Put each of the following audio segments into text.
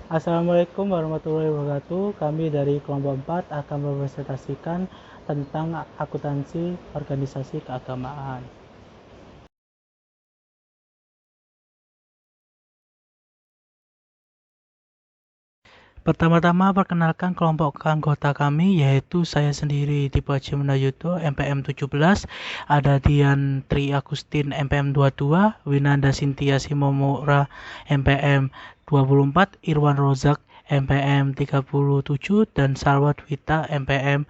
Assalamualaikum warahmatullahi wabarakatuh. Kami dari kelompok 4 akan mempresentasikan tentang akuntansi organisasi keagamaan. Pertama-tama perkenalkan kelompok anggota kami, yaitu saya sendiri Dipo Haji Munayudo MPM 17, ada Dian Tri Agustin MPM 22, Winanda Sintia Simomora MPM 24, Irwan Rozak MPM 37, dan Salwa Dwita MPM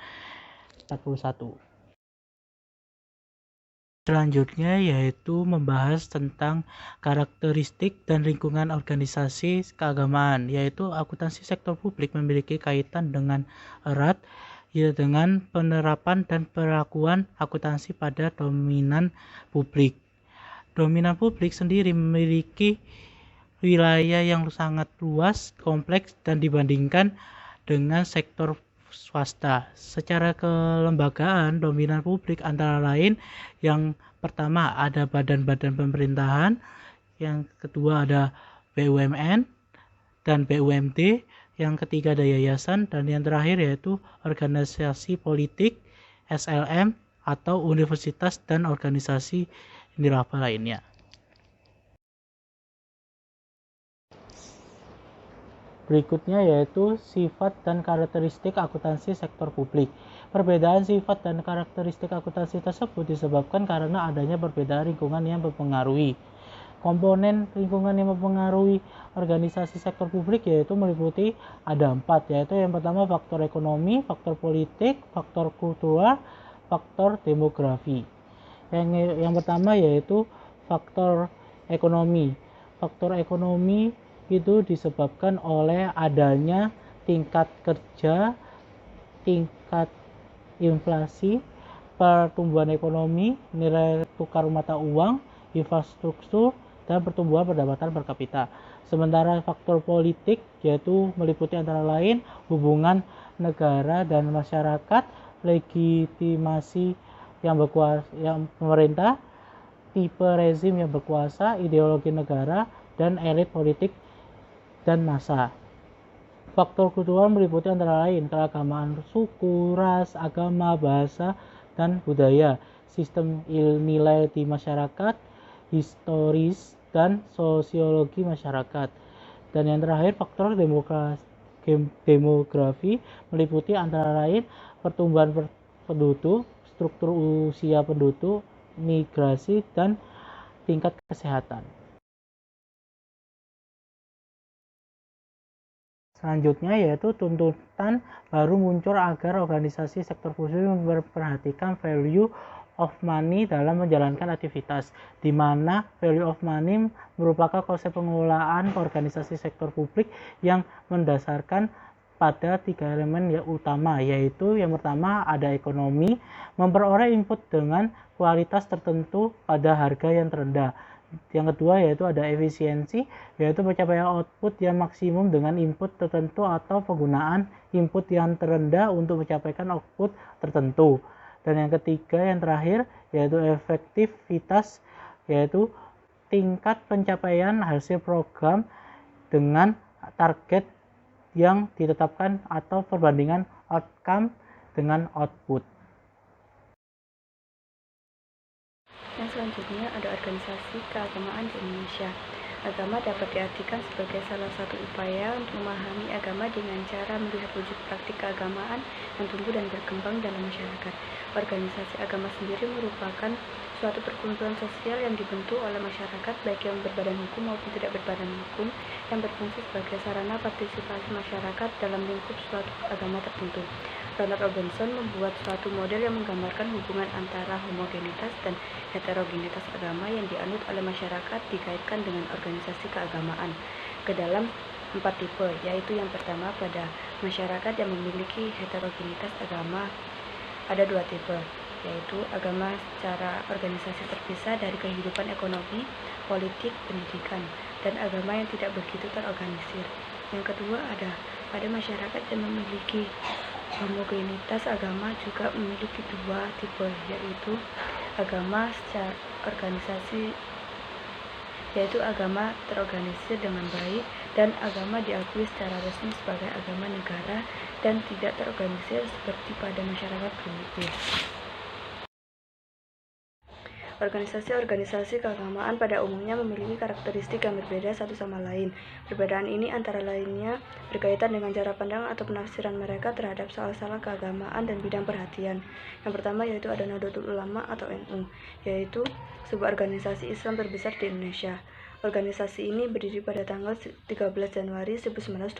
41. Selanjutnya yaitu membahas tentang karakteristik dan lingkungan organisasi keagamaan, yaitu akuntansi sektor publik memiliki kaitan dengan erat dengan penerapan dan perlakuan akuntansi pada dominan publik. Dominan publik sendiri memiliki wilayah yang sangat luas, kompleks, dan dibandingkan dengan sektor swasta. Secara kelembagaan, dominan publik antara lain yang pertama ada badan-badan pemerintahan, yang kedua ada BUMN dan BUMD, yang ketiga ada yayasan, dan yang terakhir yaitu organisasi politik, SLM, atau universitas dan organisasi nirlaba lainnya. Berikutnya yaitu sifat dan karakteristik akuntansi sektor publik. Perbedaan sifat dan karakteristik akuntansi tersebut disebabkan karena adanya perbedaan lingkungan yang mempengaruhi. Komponen lingkungan yang mempengaruhi organisasi sektor publik yaitu meliputi ada 4, yaitu yang pertama faktor ekonomi, faktor politik, faktor kultural, faktor demografi. Yang pertama yaitu faktor ekonomi. Faktor ekonomi itu disebabkan oleh adanya tingkat kerja, tingkat inflasi, pertumbuhan ekonomi, nilai tukar mata uang, infrastruktur, dan pertumbuhan pendapatan per kapita. Sementara faktor politik yaitu meliputi antara lain hubungan negara dan masyarakat, legitimasi yang pemerintah, tipe rezim yang berkuasa, ideologi negara, dan elit politik dan massa. Faktor kultural meliputi antara lain keragaman suku, ras, agama, bahasa, dan budaya, sistem nilai di masyarakat, historis, dan sosiologi masyarakat. Dan yang terakhir faktor demografi meliputi antara lain pertumbuhan penduduk, struktur usia penduduk, migrasi, dan tingkat kesehatan. Selanjutnya yaitu tuntutan baru muncul agar organisasi sektor publik memperhatikan value of money dalam menjalankan aktivitas, di mana value of money merupakan konsep pengelolaan organisasi sektor publik yang mendasarkan pada 3 elemen yang utama, yaitu yang pertama ada ekonomi, memperoleh input dengan kualitas tertentu pada harga yang terendah. Yang kedua yaitu ada efisiensi, yaitu pencapaian output yang maksimum dengan input tertentu atau penggunaan input yang terendah untuk mencapai output tertentu. Dan yang ketiga yang terakhir yaitu efektivitas, yaitu tingkat pencapaian hasil program dengan target yang ditetapkan atau perbandingan outcome dengan output. Yang selanjutnya ada organisasi keagamaan di Indonesia. Agama dapat diartikan sebagai salah satu upaya untuk memahami agama dengan cara melihat wujud praktik keagamaan yang tumbuh dan berkembang dalam masyarakat. Organisasi agama sendiri merupakan suatu perkumpulan sosial yang dibentuk oleh masyarakat, baik yang berbadan hukum maupun tidak berbadan hukum, yang berfungsi sebagai sarana partisipasi masyarakat dalam lingkup suatu agama tertentu. Ronald Robinson membuat suatu model yang menggambarkan hubungan antara homogenitas dan heterogenitas agama yang dianut oleh masyarakat dikaitkan dengan organisasi keagamaan ke dalam 4 tipe, yaitu yang pertama pada masyarakat yang memiliki heterogenitas agama ada 2 tipe, yaitu agama secara organisasi terpisah dari kehidupan ekonomi, politik, pendidikan, dan agama yang tidak begitu terorganisir. Yang kedua ada pada masyarakat yang memiliki homogenitas agama juga memiliki 2 tipe, yaitu agama secara organisasi, yaitu agama terorganisir dengan baik dan agama diakui secara resmi sebagai agama negara dan tidak terorganisir seperti pada masyarakat primitif. Organisasi-organisasi keagamaan pada umumnya memiliki karakteristik yang berbeda satu sama lain. Perbedaan ini antara lainnya berkaitan dengan cara pandang atau penafsiran mereka terhadap soal-soal keagamaan dan bidang perhatian. Yang pertama yaitu ada Nahdlatul Ulama atau NU, yaitu sebuah organisasi Islam terbesar di Indonesia. Organisasi ini berdiri pada tanggal 13 Januari 1926,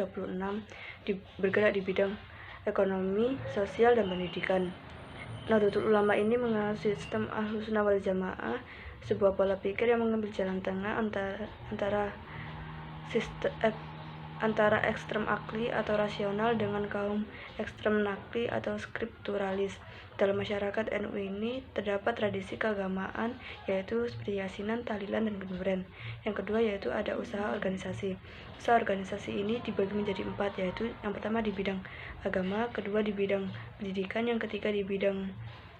bergerak di bidang ekonomi, sosial, dan pendidikan. Nahdlatul Ulama ini menganut sistem Ahlussunnah wal Jamaah, sebuah pola pikir yang mengambil jalan tengah antara ekstrem akli atau rasional dengan kaum ekstrem nakli atau skripturalis. Dalam masyarakat NU ini terdapat tradisi keagamaan yaitu seperti yasinan, tahlilan, dan kuburan. Yang kedua yaitu ada usaha organisasi. Usaha organisasi ini dibagi menjadi 4, yaitu yang pertama di bidang agama, kedua di bidang pendidikan, yang ketiga di bidang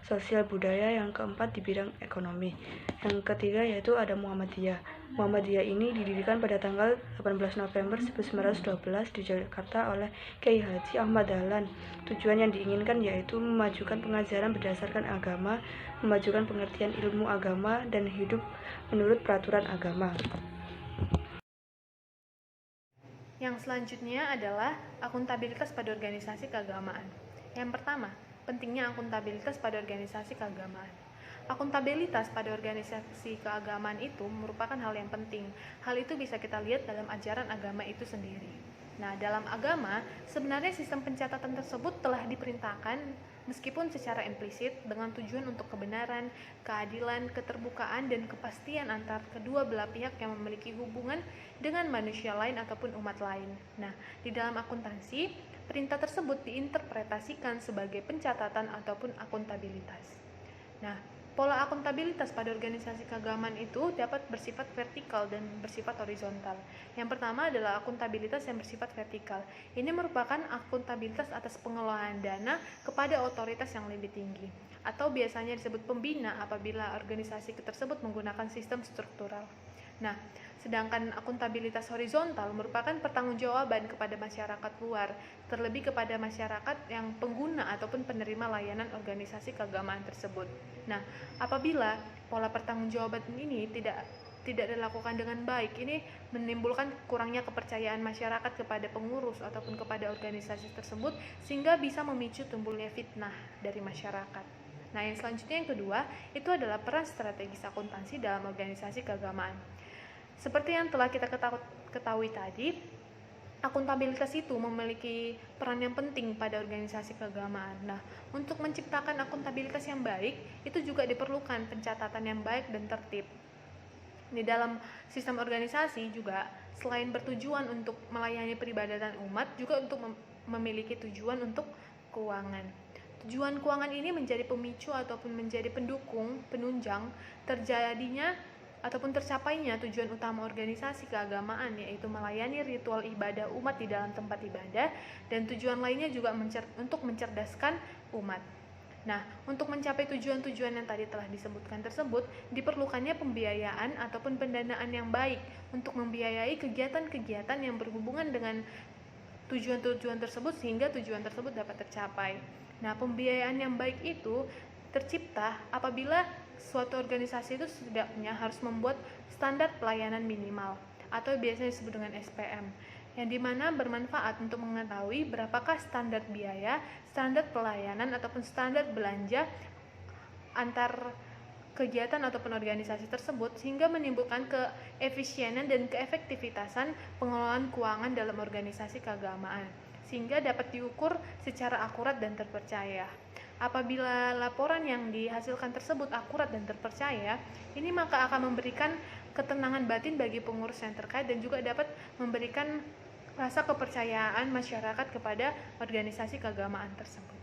sosial budaya, yang keempat di bidang ekonomi. Yang ketiga yaitu ada Muhammadiyah. Muhammadiyah ini didirikan pada tanggal 18 November 1912 di Jakarta oleh Kiai Haji Ahmad Dahlan. Tujuan yang diinginkan yaitu memajukan pengajaran berdasarkan agama, memajukan pengertian ilmu agama, dan hidup menurut peraturan agama. Yang selanjutnya adalah akuntabilitas pada organisasi keagamaan. Yang pertama, pentingnya akuntabilitas pada organisasi keagamaan. Akuntabilitas pada organisasi keagamaan itu merupakan hal yang penting. Hal itu bisa kita lihat dalam ajaran agama itu sendiri. Nah, dalam agama, sebenarnya sistem pencatatan tersebut telah diperintahkan meskipun secara implisit dengan tujuan untuk kebenaran, keadilan, keterbukaan, dan kepastian antar kedua belah pihak yang memiliki hubungan dengan manusia lain ataupun umat lain. Nah, di dalam akuntansi, perintah tersebut diinterpretasikan sebagai pencatatan ataupun akuntabilitas. Nah, pola akuntabilitas pada organisasi keagamaan itu dapat bersifat vertikal dan bersifat horizontal. Yang pertama adalah akuntabilitas yang bersifat vertikal. Ini merupakan akuntabilitas atas pengelolaan dana kepada otoritas yang lebih tinggi, atau biasanya disebut pembina apabila organisasi tersebut menggunakan sistem struktural. Nah, sedangkan akuntabilitas horizontal merupakan pertanggungjawaban kepada masyarakat luar, terlebih kepada masyarakat yang pengguna ataupun penerima layanan organisasi keagamaan tersebut. Nah, apabila pola pertanggungjawaban ini tidak dilakukan dengan baik, ini menimbulkan kurangnya kepercayaan masyarakat kepada pengurus ataupun kepada organisasi tersebut, sehingga bisa memicu timbulnya fitnah dari masyarakat. Nah, yang selanjutnya yang kedua, itu adalah peran strategis akuntansi dalam organisasi keagamaan. Seperti yang telah kita ketahui tadi, akuntabilitas itu memiliki peran yang penting pada organisasi keagamaan. Nah, untuk menciptakan akuntabilitas yang baik, itu juga diperlukan pencatatan yang baik dan tertib. Di dalam sistem organisasi juga, selain bertujuan untuk melayani peribadatan umat, juga untuk memiliki tujuan untuk keuangan. Tujuan keuangan ini menjadi pemicu ataupun menjadi pendukung, penunjang terjadinya ataupun tercapainya tujuan utama organisasi keagamaan, yaitu melayani ritual ibadah umat di dalam tempat ibadah, dan tujuan lainnya juga untuk mencerdaskan umat. Nah, untuk mencapai tujuan-tujuan yang tadi telah disebutkan tersebut, diperlukannya pembiayaan ataupun pendanaan yang baik untuk membiayai kegiatan-kegiatan yang berhubungan dengan tujuan-tujuan tersebut sehingga tujuan tersebut dapat tercapai. Nah, pembiayaan yang baik itu tercipta apabila suatu organisasi itu setidaknya harus membuat standar pelayanan minimal atau biasanya disebut dengan SPM, yang dimana bermanfaat untuk mengetahui berapakah standar biaya, standar pelayanan ataupun standar belanja antar kegiatan ataupun organisasi tersebut, sehingga menimbulkan keefisienan dan keefektivitasan pengelolaan keuangan dalam organisasi keagamaan, sehingga dapat diukur secara akurat dan terpercaya. Apabila laporan yang dihasilkan tersebut akurat dan terpercaya, ini maka akan memberikan ketenangan batin bagi pengurus yang terkait dan juga dapat memberikan rasa kepercayaan masyarakat kepada organisasi keagamaan tersebut.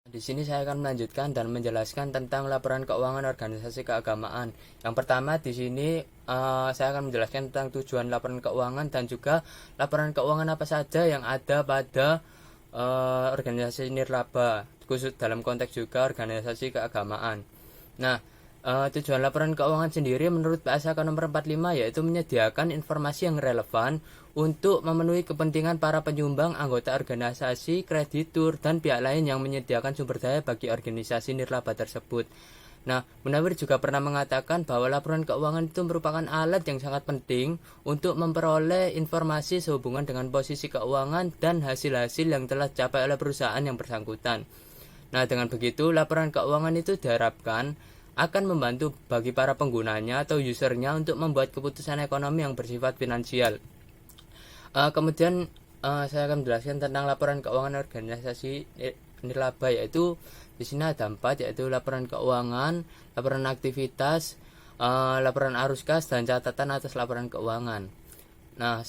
Di sini saya akan melanjutkan dan menjelaskan tentang laporan keuangan organisasi keagamaan. Yang pertama di sini saya akan menjelaskan tentang tujuan laporan keuangan dan juga laporan keuangan apa saja yang ada pada organisasi nirlaba, khusus dalam konteks juga organisasi keagamaan. Nah, Tujuan laporan keuangan sendiri menurut PSAK nomor 45 yaitu menyediakan informasi yang relevan untuk memenuhi kepentingan para penyumbang, anggota organisasi, kreditur, dan pihak lain yang menyediakan sumber daya bagi organisasi nirlaba tersebut. Nah, Munawir juga pernah mengatakan bahwa laporan keuangan itu merupakan alat yang sangat penting untuk memperoleh informasi sehubungan dengan posisi keuangan dan hasil-hasil yang telah dicapai oleh perusahaan yang bersangkutan. Nah, dengan begitu, laporan keuangan itu diharapkan akan membantu bagi para penggunanya atau usernya untuk membuat keputusan ekonomi yang bersifat finansial. Kemudian saya akan menjelaskan tentang laporan keuangan organisasi nirlaba, yaitu di sini ada 4, yaitu laporan keuangan, laporan aktivitas, laporan arus kas, dan catatan atas laporan keuangan. Nah,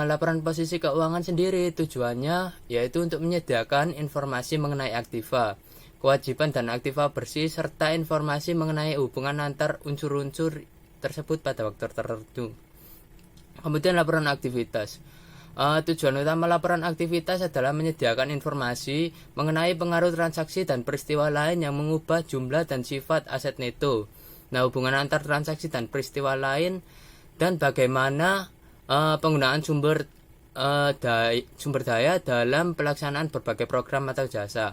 laporan posisi keuangan sendiri tujuannya yaitu untuk menyediakan informasi mengenai aktiva, kewajiban dan aktiva bersih, serta informasi mengenai hubungan antar unsur-unsur tersebut pada waktu tertentu. Kemudian laporan aktivitas. Tujuan utama laporan aktivitas adalah menyediakan informasi mengenai pengaruh transaksi dan peristiwa lain yang mengubah jumlah dan sifat aset neto. Nah, hubungan antar transaksi dan peristiwa lain dan bagaimana penggunaan sumber daya dalam pelaksanaan berbagai program atau jasa.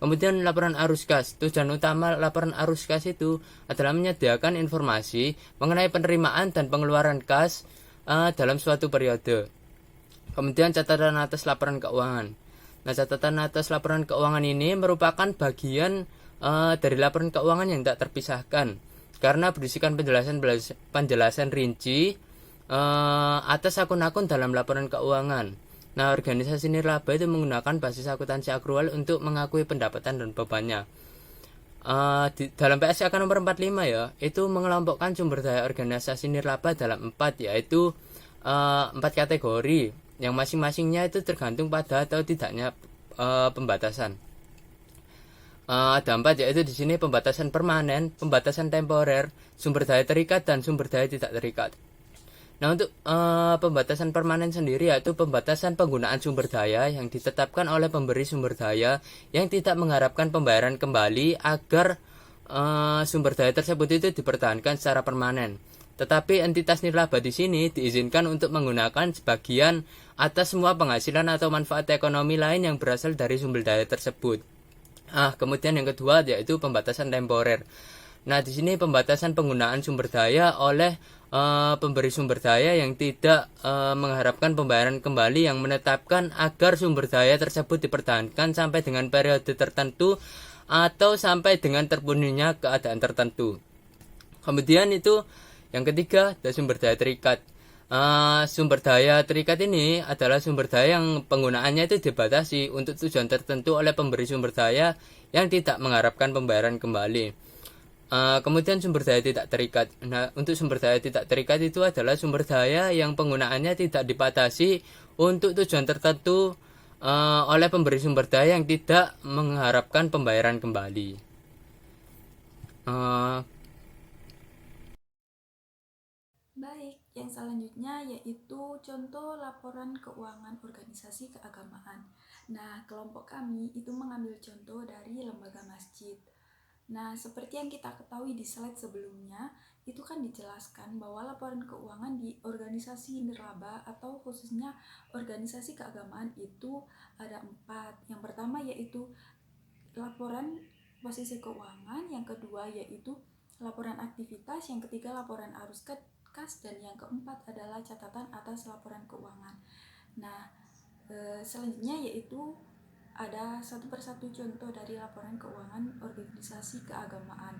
Kemudian laporan arus kas. Tujuan utama laporan arus kas itu adalah menyediakan informasi mengenai penerimaan dan pengeluaran kas dalam suatu periode. Kemudian catatan atas laporan keuangan. Nah, catatan atas laporan keuangan ini merupakan bagian dari laporan keuangan yang tak terpisahkan karena berisikan penjelasan rinci atas akun-akun dalam laporan keuangan. Nah, organisasi nirlaba itu menggunakan basis akuntansi akrual untuk mengakui pendapatan dan bebannya. Dalam PSAK nomor 45 ya, itu mengelompokkan sumber daya organisasi nirlaba dalam 4, yaitu 4 kategori yang masing-masingnya itu tergantung pada atau tidaknya pembatasan. Ada 4, yaitu di sini pembatasan permanen, pembatasan temporer, sumber daya terikat, dan sumber daya tidak terikat. Nah, untuk pembatasan permanen sendiri yaitu pembatasan penggunaan sumber daya yang ditetapkan oleh pemberi sumber daya yang tidak mengharapkan pembayaran kembali agar sumber daya tersebut itu dipertahankan secara permanen. Tetapi entitas nirlaba di sini diizinkan untuk menggunakan sebagian atas semua penghasilan atau manfaat ekonomi lain yang berasal dari sumber daya tersebut. Kemudian yang kedua yaitu pembatasan temporer. Nah, di sini pembatasan penggunaan sumber daya oleh pemberi sumber daya yang tidak mengharapkan pembayaran kembali yang menetapkan agar sumber daya tersebut dipertahankan sampai dengan periode tertentu atau sampai dengan terpenuhinya keadaan tertentu. Kemudian itu yang ketiga ada sumber daya terikat. Sumber daya terikat ini adalah sumber daya yang penggunaannya itu dibatasi untuk tujuan tertentu oleh pemberi sumber daya yang tidak mengharapkan pembayaran kembali. Kemudian sumber daya tidak terikat. Nah, untuk sumber daya tidak terikat itu adalah sumber daya yang penggunaannya tidak dibatasi untuk tujuan tertentu oleh pemberi sumber daya yang tidak mengharapkan pembayaran kembali. Baik, yang selanjutnya yaitu contoh laporan keuangan organisasi keagamaan. Nah, kelompok kami itu mengambil contoh dari lembaga masjid. Nah, seperti yang kita ketahui di slide sebelumnya, itu kan dijelaskan bahwa laporan keuangan di organisasi nirlaba atau khususnya organisasi keagamaan itu ada 4. Yang pertama yaitu laporan posisi keuangan, yang kedua yaitu laporan aktivitas, yang ketiga laporan arus kas, dan yang keempat adalah catatan atas laporan keuangan. Nah, selanjutnya yaitu ada satu persatu contoh dari laporan keuangan organisasi keagamaan.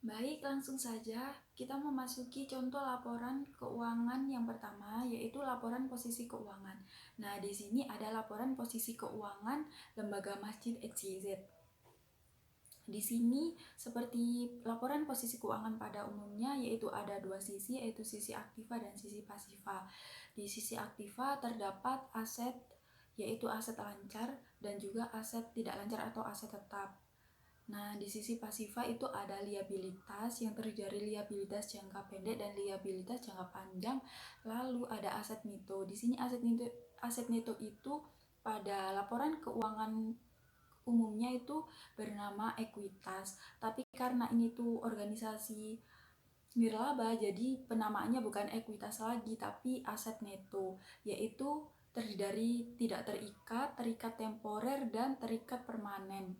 Baik, langsung saja kita memasuki contoh laporan keuangan yang pertama, yaitu laporan posisi keuangan. Nah, di sini ada laporan posisi keuangan lembaga masjid XYZ. Di sini seperti laporan posisi keuangan pada umumnya, yaitu ada 2 sisi, yaitu sisi aktiva dan sisi pasiva. Di sisi aktiva terdapat aset, yaitu aset lancar dan juga aset tidak lancar atau aset tetap. Nah, di sisi pasiva itu ada liabilitas yang terdiri dari liabilitas jangka pendek dan liabilitas jangka panjang. Lalu ada aset neto. Di sini aset neto itu pada laporan keuangan umumnya itu bernama Ekuitas, tapi karena ini tuh organisasi nirlaba, jadi penamaannya bukan ekuitas lagi, tapi aset neto, yaitu terdiri dari tidak terikat, terikat temporer, dan terikat permanen.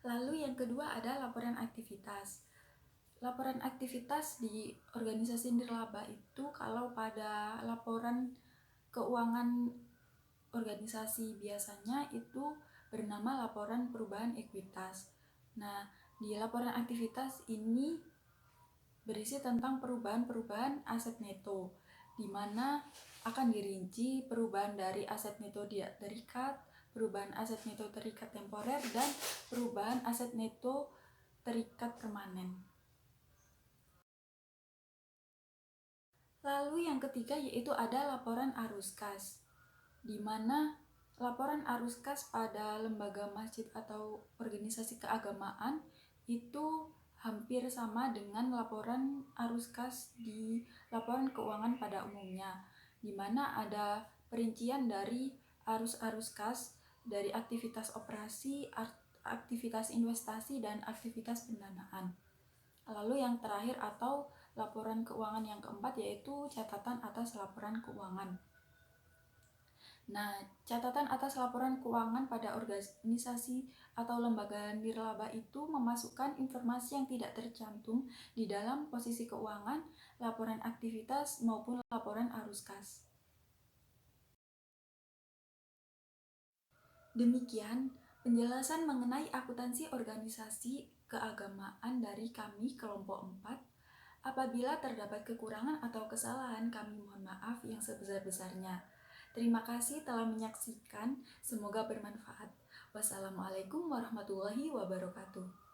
Lalu yang kedua ada laporan aktivitas. Laporan aktivitas di organisasi nirlaba itu kalau pada laporan keuangan organisasi biasanya itu bernama laporan perubahan ekuitas. Nah, di laporan aktivitas ini berisi tentang perubahan-perubahan aset neto, di mana akan dirinci perubahan dari aset neto tidak terikat, perubahan aset neto terikat temporer, dan perubahan aset neto terikat permanen. Lalu yang ketiga yaitu ada laporan arus kas, di mana laporan arus kas pada lembaga masjid atau organisasi keagamaan itu hampir sama dengan laporan arus kas di laporan keuangan pada umumnya, di mana ada perincian dari arus-arus kas dari aktivitas operasi, aktivitas investasi, dan aktivitas pendanaan. Lalu yang terakhir atau laporan keuangan yang keempat yaitu catatan atas laporan keuangan. Nah, catatan atas laporan keuangan pada organisasi atau lembaga nirlaba itu memasukkan informasi yang tidak tercantum di dalam posisi keuangan, laporan aktivitas, maupun laporan arus kas. Demikian penjelasan mengenai akuntansi organisasi keagamaan dari kami kelompok 4. Apabila terdapat kekurangan atau kesalahan, kami mohon maaf yang sebesar-besarnya. Terima kasih telah menyaksikan, semoga bermanfaat. Wassalamualaikum warahmatullahi wabarakatuh.